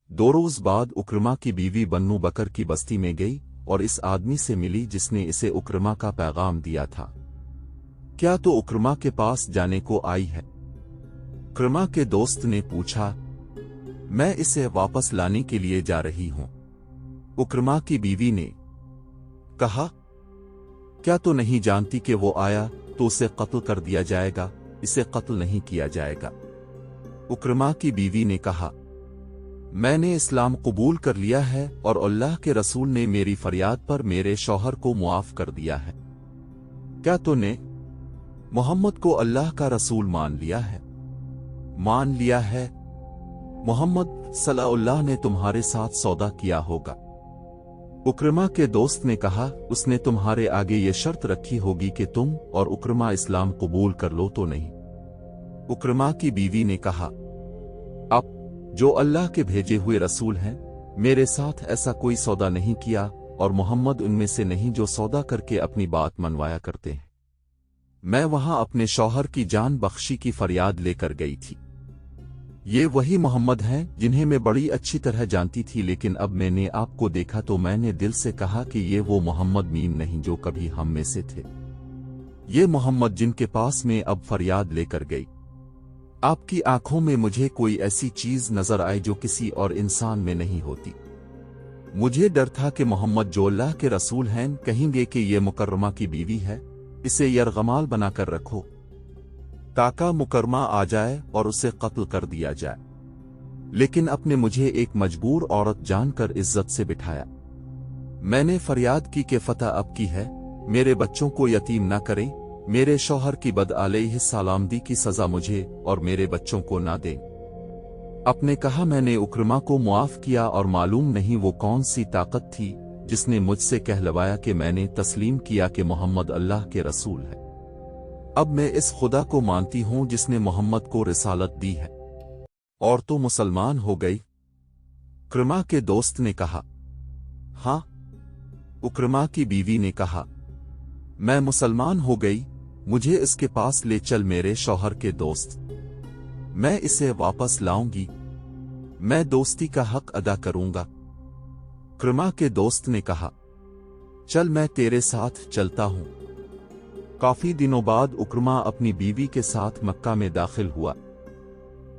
2 रोज बाद उक्रमा की बीवी बन्नू बकर की बस्ती में गई और इस आदमी से मिली जिसने इसे उक्रमा का पैगाम दिया था। क्या तो उक्रमा के पास जाने को आई है? उक्रमा के दोस्त ने पूछा, मैं इसे वापस लाने के लिए जा रही हूं। उक्रमा की बीवी ने कहा, क्या तो नहीं जानती कि वो आया तो उसे कत्ल कर दिया जाएगा? इसे कत्ल नहीं किया जाएगा। उक्रमा की बीवी ने कहा, मैंने इस्लाम कबूल कर लिया है और अल्लाह के रसूल ने मेरी फरियाद पर मेरे शौहर को मुआफ कर दिया है। क्या तूने मोहम्मद को अल्लाह का रसूल मान लिया है? मान लिया है। मोहम्मद सल्लल्लाहु ने तुम्हारे साथ सौदा किया होगा। उक्रमा के दोस्त ने कहा, उसने तुम्हारे आगे ये शर्त रखी होगी कि तुम और उक्रमा इस्लाम कबूल कर लो तो नहीं। उक्रमा की बीवी ने कहा, अब जो अल्लाह के भेजे हुए रसूल हैं, मेरे साथ ऐसा कोई सौदा नहीं किया और मोहम्मद उनमें से नहीं जो सौदा करके अपनी बात मनवाया करते हैं। मैं वहां अपने शौहर की जान बख्शी की फरियाद लेकर गई थी। ये वही मोहम्मद हैं जिन्हें मैं बड़ी अच्छी तरह जानती थी, लेकिन अब मैंने आपको देखा तो मैंने दिल से कहा कि ये वो मोहम्मद मीन नहीं जो कभी हम में से थे। ये मोहम्मद जिनके पास में अब फरियाद लेकर गई। आपकी आंखों में मुझे कोई ऐसी चीज नजर आए जो किसी और इंसान में नहीं होती। मुझे डर था कि मोहम्मद जो अल्लाह के रसूल हैं कहेंगे कि ये मुकर्रमा की बीवी है, इसे यरगमाल बनाकर रखो ताका मुकर्रमा आ जाए और उसे कत्ल कर दिया जाए। लेकिन अपने मुझे एक मजबूर औरत जानकर इज्जत से बिठाया। मैंने फरियाद की कि फतह अब की है, मेरे बच्चों को यतीम न करें, मेरे शौहर की बद अलैहिस्सलामदी की सजा मुझे और मेरे बच्चों को ना दें। अपने कहा, मैंने उक्रमा को मुआफ किया और मालूम नहीं वो कौन सी ताकत थी जिसने मुझसे कहलवाया कि मैंने तस्लीम किया कि मोहम्मद अल्लाह के रसूल है। अब मैं इस खुदा को मानती हूं जिसने मोहम्मद को रिसालत दी है, और तो मुसलमान हो गई। उक्रमा के दोस्त ने कहा, हां। उक्रमा की बीवी ने कहा, मैं मुसलमान हो गई, मुझे इसके पास ले चल मेरे शौहर के दोस्त, मैं इसे वापस लाऊंगी, मैं दोस्ती का हक अदा करूंगा। उक्रमा के दोस्त ने कहा, चल मैं तेरे साथ चलता हूं। काफी दिनों बाद उक्रमा अपनी बीवी के साथ मक्का में दाखिल हुआ।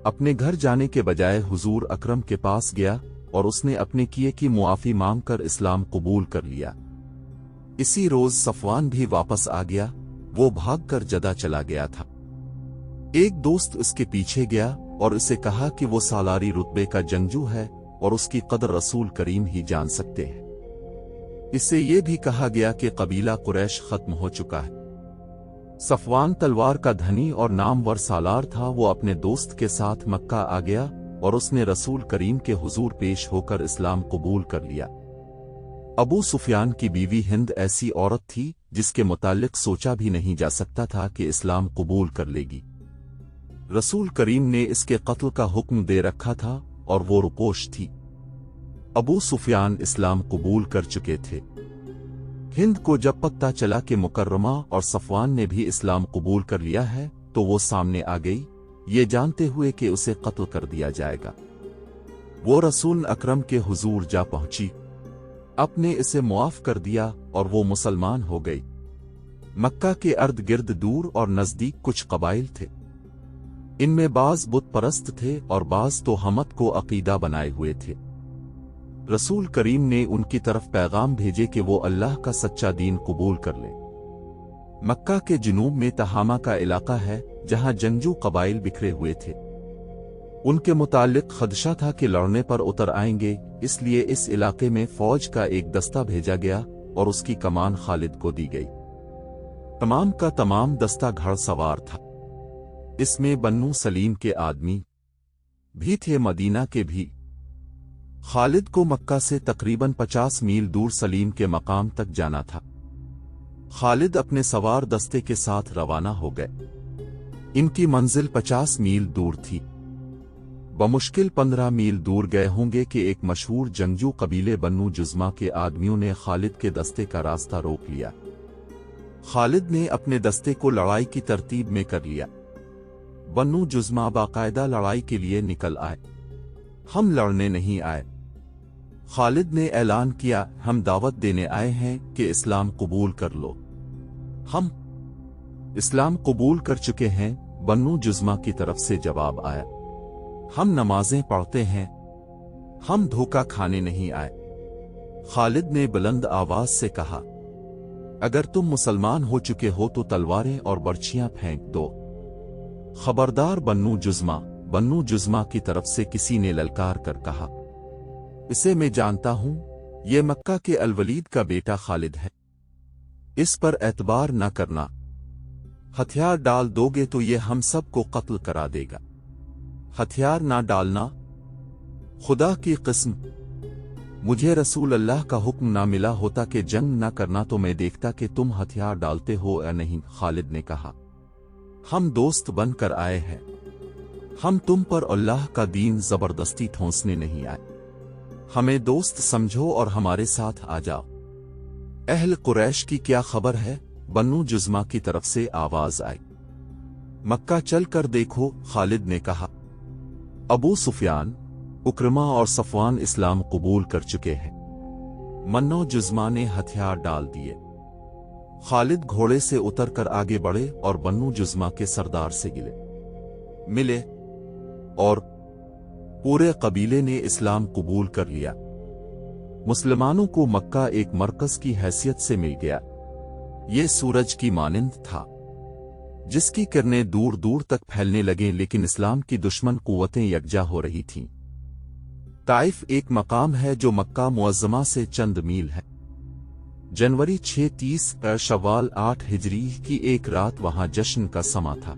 अपने घर जाने के बजाय हुजूर अकरम के पास गया और उसने अपने किए की मुआफी मांगकर इस्लाम कबूल कर लिया। इसी रोज सफवान भी वापस आ गया, वो भागकर जदा चला गया था। एक दोस्त उसके पीछे गया और उसे कहा कि वो सालारी रुतबे का जंगजू है और उसकी कदर रसूल करीम ही जान सकते हैं। इससे ये भी कहा गया कि कबीला कुरैश खत्म हो चुका है। सफवान तलवार का धनी और नामवर सालार था। वो अपने दोस्त के साथ मक्का आ गया और उसने रसूल करीम के हुजूर पेश होकर इस्लाम कबूल कर लिया। अबू सुफियान की बीवी हिंद ऐसी औरत थी जिसके मुतालिक सोचा भी नहीं जा सकता था कि इस्लाम कबूल कर लेगी। रसूल करीम ने इसके कत्ल का हुक्म दे रखा था और वो रुपोश थी। अबू सुफियान इस्लाम कबूल कर चुके थे। हिंद को जब पता चला कि मुकर्रमा और सफवान ने भी इस्लाम कबूल कर लिया है तो वो सामने आ गई, ये जानते हुए कि उसे कत्ल कर दिया जाएगा। वो रसूल अकरम के हुजूर जा पहुंची, अपने इसे मुआफ कर दिया और वो मुसलमान हो गई। मक्का के अर्द गिर्द दूर और नजदीक कुछ कबाइल थे। इनमें बाज बुत परस्त थे और बाज तो हमत को अकीदा बनाए हुए थे। रसूल करीम ने उनकी तरफ पैगाम भेजे कि वो अल्लाह का सच्चा दीन कबूल कर ले। मक्का के जुनूब में तहामा का इलाका है जहां जंगजू कबाइल बिखरे हुए थे। उनके मुतालिक खदशा था कि लड़ने पर उतर आएंगे, इसलिए इस इलाके में फौज का एक दस्ता भेजा गया और उसकी कमान खालिद को दी गई। तमाम का तमाम दस्ता घड़सवार था। इसमें बन्नू सलीम के आदमी भी थे, मदीना के भी। खालिद को मक्का से तकरीबन 50 मील दूर सलीम के मकाम तक जाना था। खालिद अपने सवार दस्ते के साथ रवाना हो गए। इनकी मंजिल 50 मील दूर थी। बमुश्किल 15 मील दूर गए होंगे कि एक मशहूर जंगजू कबीले बन्नू जुज़मा के आदमियों ने खालिद के दस्ते का रास्ता रोक लिया। खालिद ने अपने दस्ते को लड़ाई की तरतीब में कर लिया। बन्नू जुज़मा बाकायदा लड़ाई के लिए निकल आए। हम लड़ने नहीं आए। खालिद ने ऐलान किया, हम दावत देने आए हैं कि इस्लाम कबूल कर लो। हम इस्लाम कबूल कर चुके हैं, बन्नू जुज़मा की तरफ से जवाब आया। हम नमाजें पढ़ते हैं, हम धोखा खाने नहीं आए। खालिद ने बुलंद आवाज से कहा, अगर तुम मुसलमान हो चुके हो तो तलवारें और बर्छियां फेंक दो। खबरदार बन्नू जुज़मा की तरफ से किसी ने ललकार कर कहा, इसे मैं जानता हूं, ये मक्का के अल-वलीद का बेटा खालिद है। इस पर एतबार न करना, हथियार डाल दोगे तो ये हम सब को कत्ल करा देगा। हथियार ना डालना, खुदा की कसम, मुझे रसूल अल्लाह का हुक्म ना मिला होता कि जंग ना करना तो मैं देखता कि तुम हथियार डालते हो या नहीं। खालिद ने कहा, हम दोस्त बनकर आए हैं, हम तुम पर अल्लाह का दीन जबरदस्ती ठोंसने नहीं आए। हमें दोस्त समझो और हमारे साथ आ जाओ। अहल कुरैश की क्या खबर है? बन्नू जुज़मा की तरफ से आवाज आई। मक्का चल कर देखो, खालिद ने कहा। अबू सुफियान, उक्रमा और सफवान इस्लाम कबूल कर चुके हैं। बन्नू जुज़मा ने हथियार डाल दिए। खालिद घोड़े से उतरकर आगे बढ़े और बन्नू जुज़मा के सरदार से मिले और पूरे कबीले ने इस्लाम कबूल कर लिया। मुसलमानों को मक्का एक मरकज की हैसियत से मिल गया। ये सूरज की मानिंद था जिसकी किरणें दूर दूर तक फैलने लगे, लेकिन इस्लाम की दुश्मन कुव्वतें यकजा हो रही थीं। ताइफ एक मकाम है जो मक्का मुअज़्ज़मा से चंद मील है। जनवरी 6-30 शव्वाल 8 हिजरी की एक रात वहां जश्न का समा था।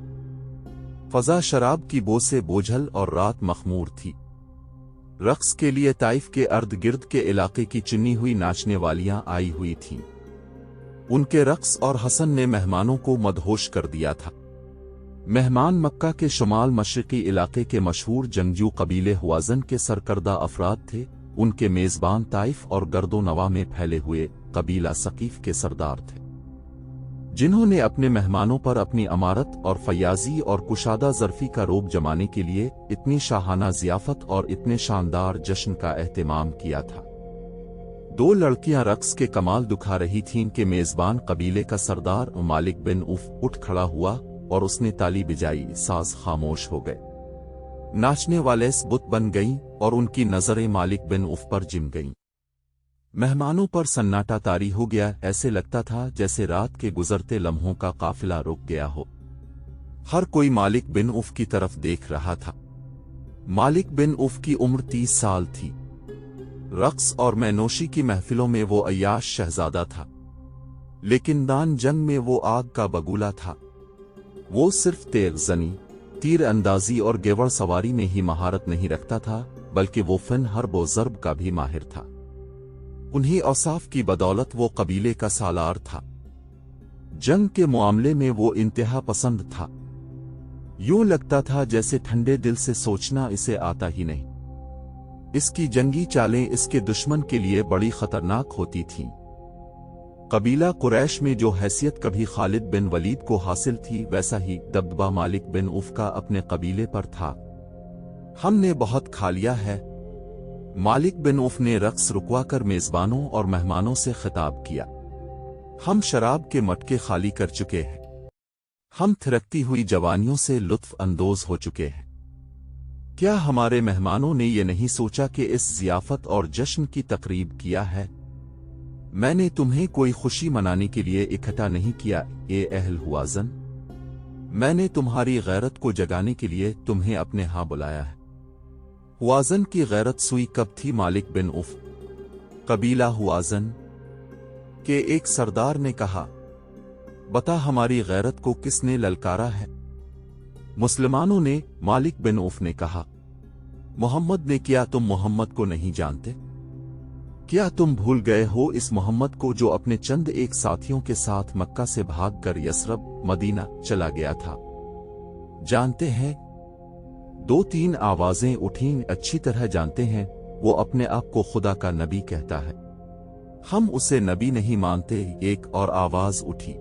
फजा शराब की बो से बोझल और रात मखमूर थी। रक्स के लिए ताइफ के अर्द गिर्द के इलाके की चुनी हुई नाचने वालियां आई हुई थीं। उनके रक्स और हसन ने मेहमानों को मदहोश कर दिया था। मेहमान मक्का के शुमाल मशरिकी इलाके के मशहूर जंगजू कबीले हुआज़न के सरकर्दा अफराद थे। उनके मेज़बान ताइफ और गर्दो नवा में फैले हुए कबीला सकीफ के सरदार थे, जिन्होंने अपने मेहमानों पर अपनी अमारत और फयाजी और कुशादा ज़र्फी का रोब जमाने के लिए इतनी शाहाना ज़ियाफ़त और इतने शानदार जश्न का एहतमाम किया था। दो लड़कियां रक्स के कमाल दिखा रही थीं कि मेज़बान कबीले का सरदार मालिक बिन उफ उठ खड़ा हुआ और उसने ताली बजाई। साज खामोश हो गए। नाचने वाले बुत बन गईं और उनकी नजरें मालिक बिन उफ पर जिम गईं। मेहमानों पर सन्नाटा तारी हो गया। ऐसे लगता था जैसे रात के गुजरते लम्हों का काफिला रुक गया हो। हर कोई मालिक बिन उफ की तरफ देख रहा था। मालिक बिन उफ की उम्र 30 साल थी। रक्स और मैनोशी की महफिलों में वो अय्याश शहजादा था, लेकिन दान जंग में वो आग का बगुला था। वो सिर्फ तेग जनी, तीर अंदाजी और गेवड़ सवारी में ही महारत नहीं रखता था, बल्कि वो फन हर्ब व ज़र्ब का भी माहिर था। उन्हीं औसाफ की बदौलत वो कबीले का सालार था। जंग के मामले में वो इंतहा पसंद था। यूं लगता था जैसे ठंडे दिल से सोचना इसे आता ही नहीं। इसकी जंगी चालें इसके दुश्मन के लिए बड़ी खतरनाक होती थीं। कबीला कुरैश में जो हैसियत कभी खालिद बिन वलीद को हासिल थी, वैसा ही दबदबा मालिक बिन उफ का अपने कबीले पर था। हमने बहुत खा लिया है। मालिक बिन उफ ने रक्स रुकवाकर मेजबानों और मेहमानों से खिताब किया। हम शराब के मटके खाली कर चुके हैं। हम थिरकती हुई जवानियों से लुत्फ अंदोज हो चुके हैं। क्या हमारे मेहमानों ने ये नहीं सोचा कि इस ज़ियाफत और जश्न की तकरीब किया है? मैंने तुम्हें कोई खुशी मनाने के लिए इकट्ठा नहीं किया, ए अहल हुआज़न। मैंने तुम्हारी गैरत को जगाने के लिए तुम्हें अपने यहाँ बुलाया है। हुआज़न की गैरत सुई कब थी? मालिक बिन उफ कबीला हुआज़न के एक सरदार ने कहा, बता हमारी गैरत को किसने ललकारा है? मुसलमानों ने। मालिक बिन उफ ने कहा, मोहम्मद ने। क्या तुम मोहम्मद को नहीं जानते? क्या तुम भूल गए हो इस मोहम्मद को जो अपने चंद एक साथियों के साथ मक्का से भागकर यसरब मदीना चला गया था? जानते हैं? 2-3 आवाजें उठीं। अच्छी तरह जानते हैं। वो अपने आप को खुदा का नबी कहता है। हम उसे नबी नहीं मानते। एक और आवाज उठी,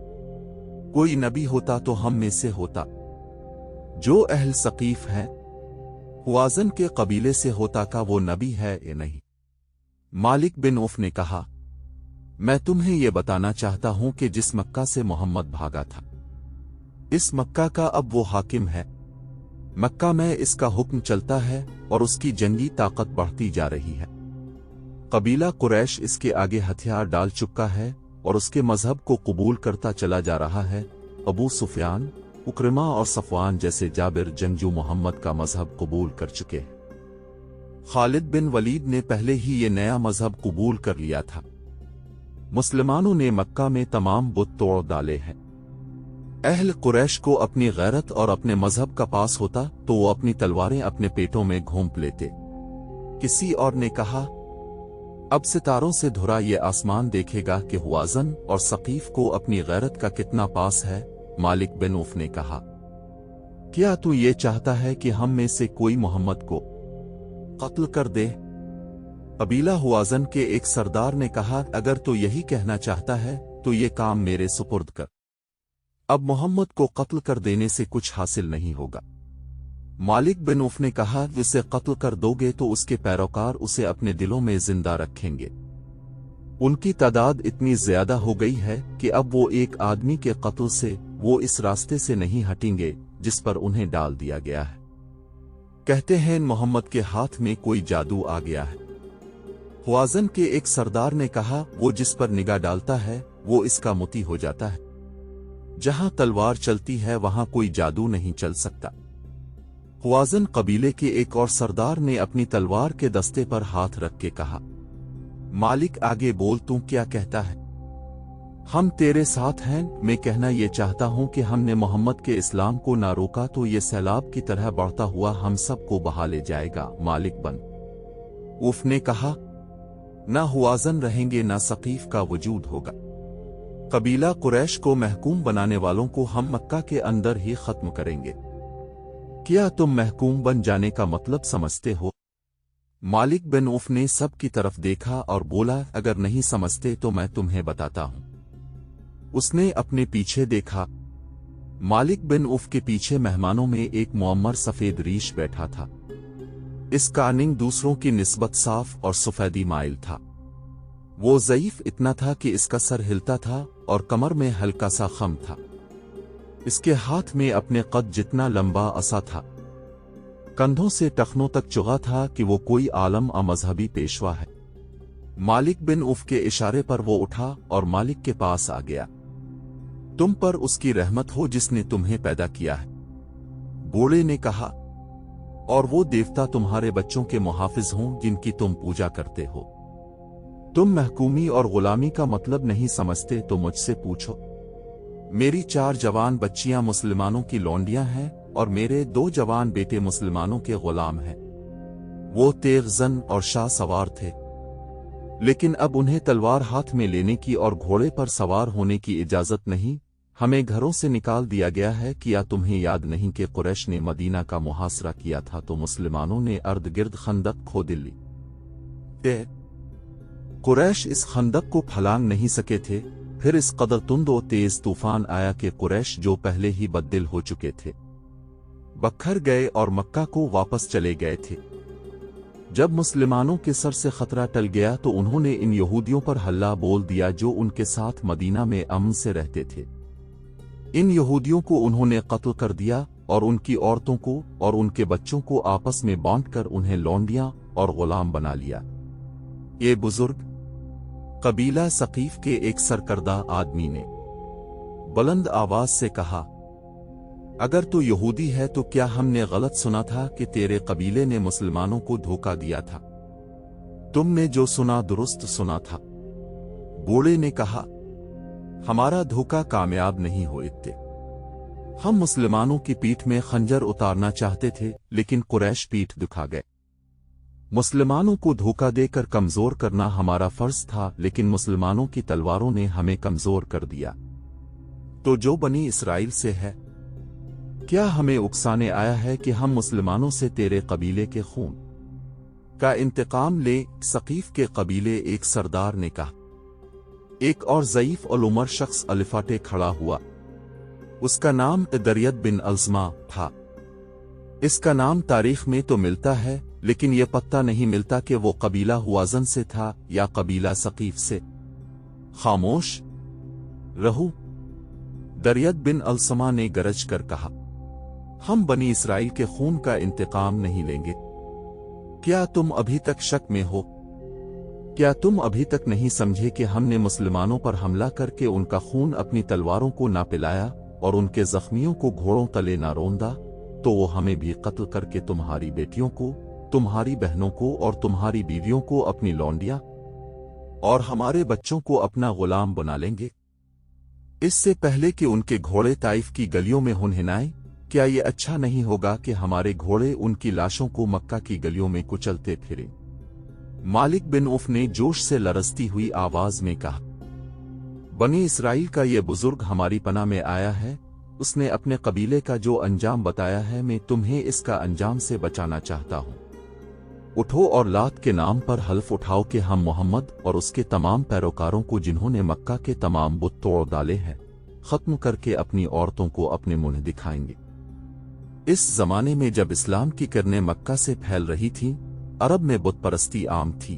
कोई नबी होता तो हम में से होता। जो अहल सकीफ हैं, हुआज़न के कबीले से होता का वो नबी है या नहीं? मालिक बिन औफ ने कहा, मैं तुम्हें ये बताना चाहता हूं कि जिस मक्का से मोहम्मद भागा था, इस मक्का का अब वो हाकिम है। मक्का में इसका हुक्म चलता है और उसकी जंगी ताकत बढ़ती जा रही है। कबीला कुरैश इसके आगे हथियार डाल चुका है और उसके मजहब को कबूल करता चला जा रहा है। अबू सुफियान, उक्रमा और सफवान जैसे जाबिर जंगजू मोहम्मद का मजहब कबूल कर चुके हैं। खालिद बिन वलीद ने पहले ही ये नया मजहब कबूल कर लिया था। मुसलमानों ने मक्का में तमाम बुत तोड़ डाले हैं। अहल कुरैश को अपनी गैरत और अपने मजहब का पास होता तो वो अपनी तलवारें अपने पेटों में घोंप लेते। किसी और ने कहा, अब सितारों से धुरा ये आसमान देखेगा कि हुआज़न और सकीफ को अपनी गैरत का कितना पास है। मालिक बिन औफ ने कहा, क्या तू ये चाहता है कि हम में से कोई मोहम्मद को कत्ल कर दे? कबीला हुआज़न के एक सरदार ने कहा, अगर तू यही कहना चाहता है तो ये काम मेरे सुपुर्द कर। अब मोहम्मद को कत्ल कर देने से कुछ हासिल नहीं होगा। मालिक बिन औफ ने कहा, इसे कत्ल कर दोगे तो उसके पैरोकार उसे अपने दिलों में जिंदा रखेंगे। उनकी तादाद इतनी ज्यादा हो गई है कि अब वो एक आदमी के कत्ल से वो इस रास्ते से नहीं हटेंगे जिस पर उन्हें डाल दिया गया है। कहते हैं मोहम्मद के हाथ में कोई जादू आ गया है। हुआज़न के एक सरदार ने कहा, वो जिस पर निगाह डालता है वो इसका मोती हो जाता है। जहां तलवार चलती है वहां कोई जादू नहीं चल सकता। हुआज़न कबीले के एक और सरदार ने अपनी तलवार के दस्ते पर हाथ रख के कहा, मालिक आगे बोल, तू क्या कहता है? हम तेरे साथ हैं। मैं कहना ये चाहता हूं कि हमने मोहम्मद के इस्लाम को ना रोका तो ये सैलाब की तरह बढ़ता हुआ हम सबको बहा ले जाएगा। मालिक बिन औफ ने कहा, ना हुआज़न रहेंगे ना सकीफ का वजूद होगा। कबीला कुरैश को महकूम बनाने वालों को हम मक्का के अंदर ही खत्म करेंगे। क्या तुम महकूम बन जाने का मतलब समझते हो? मालिक बिन औफ ने सब की तरफ देखा और बोला, अगर नहीं समझते तो मैं तुम्हें बताता हूं। उसने अपने पीछे देखा। मालिक बिन औफ के पीछे मेहमानों में एक मुअम्मर सफेद रीश बैठा था। इसका निंग दूसरों की निस्बत साफ और सफेदी माइल था। वो ज़ईफ इतना था कि इसका सर हिलता था और कमर में हल्का सा खम था। इसके हाथ में अपने कद जितना लंबा असा था। कंधों से टखनों तक चुगा था कि वो कोई आलम मजहबी पेशवा है। मालिक बिन औफ के इशारे पर वो उठा और मालिक के पास आ गया। तुम पर उसकी रहमत हो जिसने तुम्हें पैदा किया है, बूढ़े ने कहा, और वो देवता तुम्हारे बच्चों के मुहाफिज हों जिनकी तुम पूजा करते हो। तुम महकूमी और गुलामी का मतलब नहीं समझते तो मुझसे पूछो। मेरी 4 जवान बच्चियां मुसलमानों की लौंडियां हैं और मेरे 2 जवान बेटे मुसलमानों के गुलाम हैं। वो तेगजन और शाह सवार थे, लेकिन अब उन्हें तलवार हाथ में लेने की और घोड़े पर सवार होने की इजाजत नहीं। हमें घरों से निकाल दिया गया है। क्या तुम्हें याद नहीं कि कुरैश ने मदीना का मुहासरा किया था तो मुसलमानों ने अर्द गिर्द खंदक खोद ली। कुरैश इस खंदक को फलांग नहीं सके थे। फिर इस कदर तुंद और तेज तूफान आया कि कुरैश जो पहले ही बददिल हो चुके थे बखर गए और मक्का को वापस चले गए थे। जब मुसलमानों के सर से खतरा टल गया तो उन्होंने इन यहूदियों पर हल्ला बोल दिया जो उनके साथ मदीना में अमन से रहते थे। इन यहूदियों को उन्होंने कत्ल कर दिया और उनकी औरतों को और उनके बच्चों को आपस में बांटकर उन्हें लौंडियां और गुलाम बना लिया। ये बुजुर्ग कबीला सकीफ के एक सरकर्दा आदमी ने बुलंद आवाज से कहा, अगर तू यहूदी है तो क्या हमने गलत सुना था कि तेरे कबीले ने मुसलमानों को धोखा दिया था? तुमने जो सुना दुरुस्त सुना था। बूढ़े ने कहा, हमारा धोखा कामयाब नहीं हुए थे। हम मुसलमानों की पीठ में खंजर उतारना चाहते थे लेकिन कुरैश पीठ दिखा गए। मुसलमानों को धोखा देकर कमजोर करना हमारा फर्ज था, लेकिन मुसलमानों की तलवारों ने हमें कमजोर कर दिया। तो जो बनी इसराइल से है, क्या हमें उकसाने आया है कि हम मुसलमानों से तेरे कबीले के खून का इंतकाम ले? सकीफ के कबीले एक सरदार ने कहा। एक और ज़ईफ और उमर शख्स अलिफाटे खड़ा हुआ। उसका नाम दरियत बिन अल्ज़मा था। इसका नाम तारीख में तो मिलता है, लेकिन यह पता नहीं मिलता कि वो कबीला हुआजन से था या कबीला सकीफ से। खामोश रहो, दरियत बिन अलसमा ने गरज कर कहा। हम बनी इसराइल के खून का इंतकाम नहीं लेंगे। क्या तुम अभी तक शक में हो? क्या तुम अभी तक नहीं समझे कि हमने मुसलमानों पर हमला करके उनका खून अपनी तलवारों को ना पिलाया और उनके जख्मियों को घोड़ों तले ना रौंदा, तो वो हमें भी कत्ल करके तुम्हारी बेटियों को, तुम्हारी बहनों को और तुम्हारी बीवियों को अपनी लौंडियां और हमारे बच्चों को अपना गुलाम बना लेंगे। इससे पहले कि उनके घोड़े ताइफ की गलियों में हुनहुनाएं, क्या ये अच्छा नहीं होगा कि हमारे घोड़े उनकी लाशों को मक्का की गलियों में कुचलते फिरें? मालिक बिन उफ ने जोश से लरजती हुई आवाज में कहा, बनी इसराइल का ये बुजुर्ग हमारी पनाह में आया है। उसने अपने कबीले का जो अंजाम बताया है, मैं तुम्हें इसका अंजाम से बचाना चाहता हूं। उठो और लात के नाम पर हल्फ उठाओ कि हम मोहम्मद और उसके तमाम पैरोकारों को, जिन्होंने मक्का के तमाम बुत तोड़ डाले हैं, खत्म करके अपनी औरतों को अपने मुंह दिखाएंगे। इस जमाने में जब इस्लाम की किरणें मक्का से फैल रही थीं, अरब में बुत परस्ती आम थी।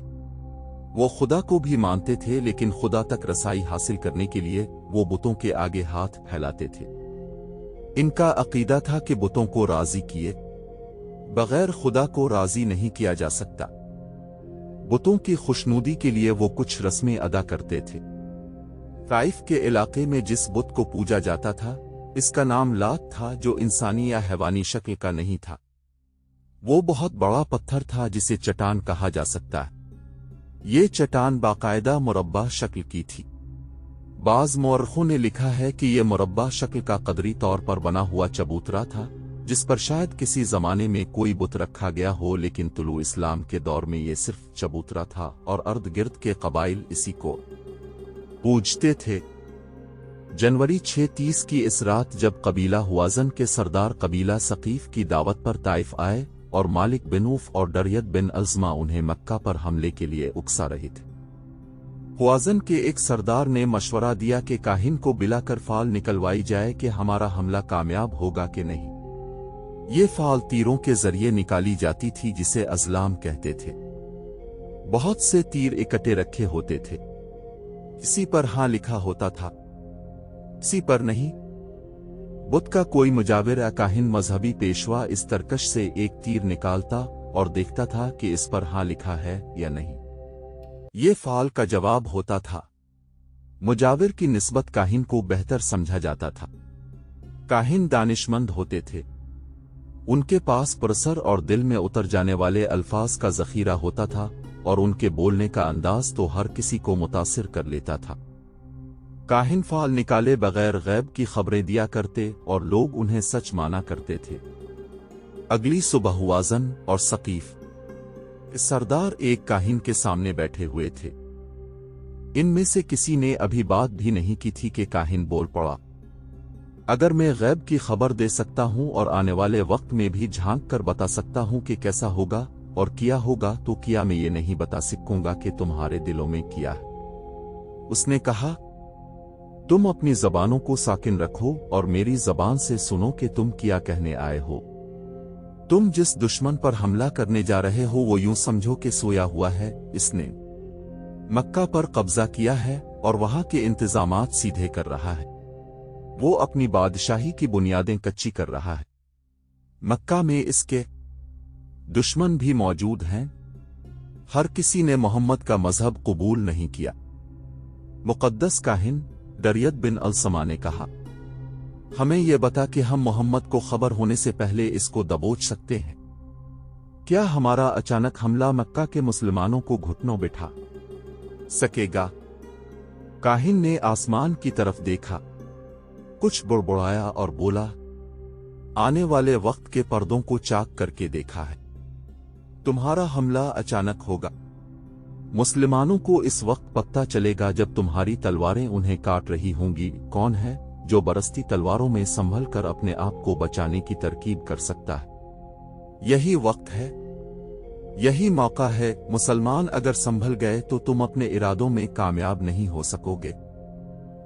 वो खुदा को भी मानते थे, लेकिन खुदा तक रसाई हासिल करने के लिए वो बुतों के आगे हाथ फैलाते थे। इनका अकीदा था कि बुतों को राजी किए बगैर खुदा को राजी नहीं किया जा सकता। बुतों की खुशनुदी के लिए वो कुछ रस्में अदा करते थे। ताइफ के इलाके में जिस बुत को पूजा जाता था, इसका नाम लात था, जो इंसानी या हैवानी शक्ल का नहीं था। वो बहुत बड़ा पत्थर था जिसे चट्टान कहा जा सकता है। ये चट्टान बाकायदा मुरब्बा शक्ल की थी। बाज मौरखों ने लिखा है कि यह मुरब्बा शक्ल का कदरी तौर पर बना हुआ चबूतरा था, जिस पर शायद किसी जमाने में कोई बुत रखा गया हो, लेकिन तुलू इस्लाम के दौर में यह सिर्फ चबूतरा था और अर्द गिर्द के कबाइल इसी को पूजते थे। जनवरी 630 की इस रात जब कबीला हुआजन के सरदार कबीला सकीफ की दावत पर ताइफ आए और मालिक बिन उफ और दरियत बिन अलसमा उन्हें मक्का पर हमले के लिए उकसा रहे थे, हुआजन के एक सरदार ने मशवरा दिया कि काहिन को बिलाकर फाल निकलवाई जाए कि हमारा हमला कामयाब होगा कि नहीं। ये फाल तीरों के जरिए निकाली जाती थी, जिसे अज़लाम कहते थे। बहुत से तीर इकट्ठे रखे होते थे, किसी पर हां लिखा होता था, किसी पर नहीं। बुत का कोई मुजाविर या काहिन मजहबी पेशवा इस तरकश से एक तीर निकालता और देखता था कि इस पर हां लिखा है या नहीं। ये फाल का जवाब होता था। मुजाविर की निस्बत काहिन को बेहतर समझा जाता था। काहिन दानिशमंद होते थे, उनके पास पुरसर और दिल में उतर जाने वाले अल्फाज का जखीरा होता था और उनके बोलने का अंदाज तो हर किसी को मुतासिर कर लेता था। काहिन फाल निकाले बगैर गैब की खबरें दिया करते और लोग उन्हें सच माना करते थे। अगली सुबह हुआजन और सकीफ सरदार एक काहिन के सामने बैठे हुए थे। इनमें से किसी ने अभी बात भी नहीं की थी कि काहिन बोल पड़ा, अगर मैं गैब की खबर दे सकता हूं और आने वाले वक्त में भी झांक कर बता सकता हूं कि कैसा होगा और किया होगा, तो किया मैं ये नहीं बता सकूंगा कि तुम्हारे दिलों में किया है। उसने कहा, तुम अपनी जबानों को साकिन रखो और मेरी जबान से सुनो कि तुम क्या कहने आए हो। तुम जिस दुश्मन पर हमला करने जा रहे हो वो यूं समझो कि सोया हुआ है। इसने मक्का पर कब्जा किया है और वहां के इंतजामात सीधे कर रहा है। वो अपनी बादशाही की बुनियादें कच्ची कर रहा है। मक्का में इसके दुश्मन भी मौजूद हैं। हर किसी ने मोहम्मद का मजहब कबूल नहीं किया। मुकद्दस काहिन दरियत बिन अलसमा ने कहा, हमें यह बता कि हम मोहम्मद को खबर होने से पहले इसको दबोच सकते हैं। क्या हमारा अचानक हमला मक्का के मुसलमानों को घुटनों बिठा सकेगा? काहिन ने आसमान की तरफ देखा, कुछ बुड़बुड़ाया और बोला, आने वाले वक्त के पर्दों को चाक करके देखा है। तुम्हारा हमला अचानक होगा। मुसलमानों को इस वक्त पता चलेगा जब तुम्हारी तलवारें उन्हें काट रही होंगी। कौन है जो बरसती तलवारों में संभल कर अपने आप को बचाने की तरकीब कर सकता है? यही वक्त है, यही मौका है। मुसलमान अगर संभल गए तो तुम अपने इरादों में कामयाब नहीं हो सकोगे।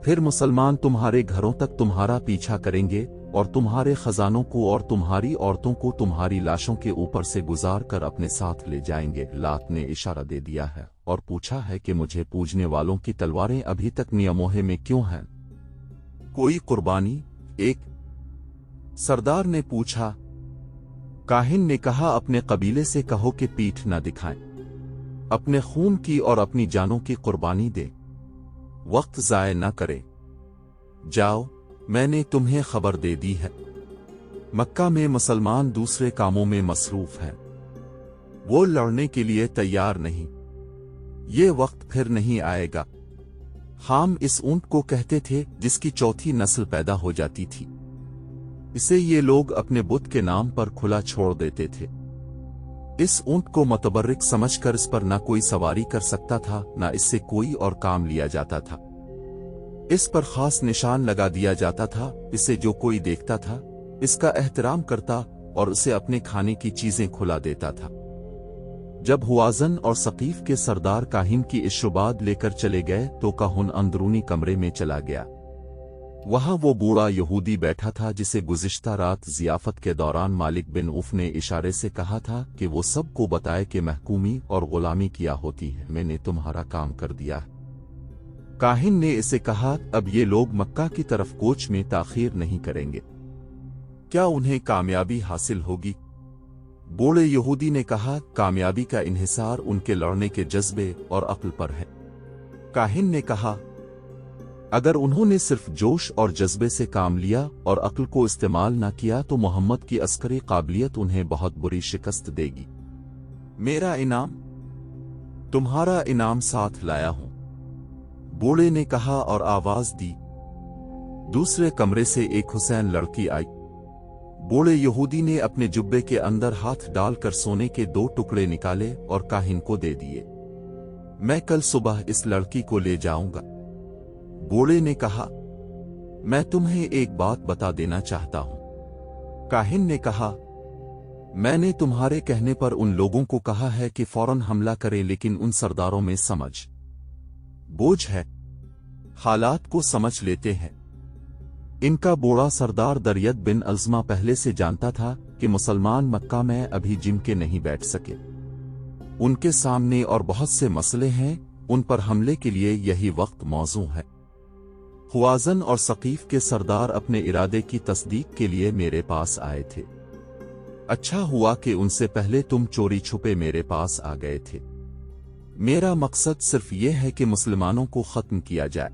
फिर मुसलमान तुम्हारे घरों तक तुम्हारा पीछा करेंगे और तुम्हारे खजानों को और तुम्हारी औरतों को तुम्हारी लाशों के ऊपर से गुजार कर अपने साथ ले जाएंगे। लात ने इशारा दे दिया है और पूछा है कि मुझे पूजने वालों की तलवारें अभी तक नियमोहे में क्यों हैं? कोई कुर्बानी? एक सरदार ने पूछा। काहिन ने कहा, अपने कबीले से कहो कि पीठ न दिखाएं, अपने खून की और अपनी जानों की कुर्बानी दे, वक्त जाय न करे। जाओ, मैंने तुम्हें खबर दे दी है, मक्का में मुसलमान दूसरे कामों में मसरूफ हैं, वो लड़ने के लिए तैयार नहीं। ये वक्त फिर नहीं आएगा। हाम इस ऊंट को कहते थे जिसकी चौथी नस्ल पैदा हो जाती थी। इसे ये लोग अपने बुत के नाम पर खुला छोड़ देते थे। इस ऊंट को मतबर्रिक समझकर इस पर न कोई सवारी कर सकता था, न इससे कोई और काम लिया जाता था। इस पर खास निशान लगा दिया जाता था। इसे जो कोई देखता था इसका एहतराम करता और उसे अपने खाने की चीजें खुला देता था। जब हुआजन और सकीफ के सरदार काहिन की इशुबाद लेकर चले गए तो काहुन अंदरूनी कमरे में चला गया। वहां वो बूढ़ा यहूदी बैठा था जिसे गुज़िश्ता रात ज़ियाफत के दौरान मालिक बिन उफ ने इशारे से कहा था कि वो सबको बताए कि महकूमी और गुलामी क्या होती है। मैंने तुम्हारा काम कर दिया है। काहिन ने इसे कहा, अब ये लोग मक्का की तरफ कोच में ताखीर नहीं करेंगे, क्या उन्हें कामयाबी हासिल होगी? बूढ़े यहूदी ने कहा, कामयाबी का इन्हिसार उनके लड़ने के जज्बे और अक्ल पर है। काहिन ने कहा, अगर उन्होंने सिर्फ जोश और जज्बे से काम लिया और अक्ल को इस्तेमाल न किया तो मोहम्मद की अस्करी काबिलियत उन्हें बहुत बुरी शिकस्त देगी। मेरा इनाम? तुम्हारा इनाम साथ लाया हूं, बूढ़े ने कहा और आवाज दी। दूसरे कमरे से एक हुसैन लड़की आई। बूढ़े यहूदी ने अपने जुब्बे के अंदर हाथ डालकर सोने के 2 टुकड़े निकाले और काहिन को दे दिए। मैं कल सुबह इस लड़की को ले जाऊंगा। बूढ़े ने कहा, मैं तुम्हें एक बात बता देना चाहता हूं। काहिन ने कहा, मैंने तुम्हारे कहने पर उन लोगों को कहा है कि फौरन हमला करें, लेकिन उन सरदारों में समझ बोझ है, हालात को समझ लेते हैं। इनका बूढ़ा सरदार दरियत बिन अज़मा पहले से जानता था कि मुसलमान मक्का में अभी जिम के नहीं बैठ सके। उनके सामने और बहुत से मसले हैं, उन पर हमले के लिए यही वक्त मौजू है। हुआजन और सकीफ के सरदार अपने इरादे की तस्दीक के लिए मेरे पास आए थे। अच्छा हुआ कि उनसे पहले तुम चोरी छुपे मेरे पास आ गए थे। मेरा मकसद सिर्फ ये है कि मुसलमानों को खत्म किया जाए।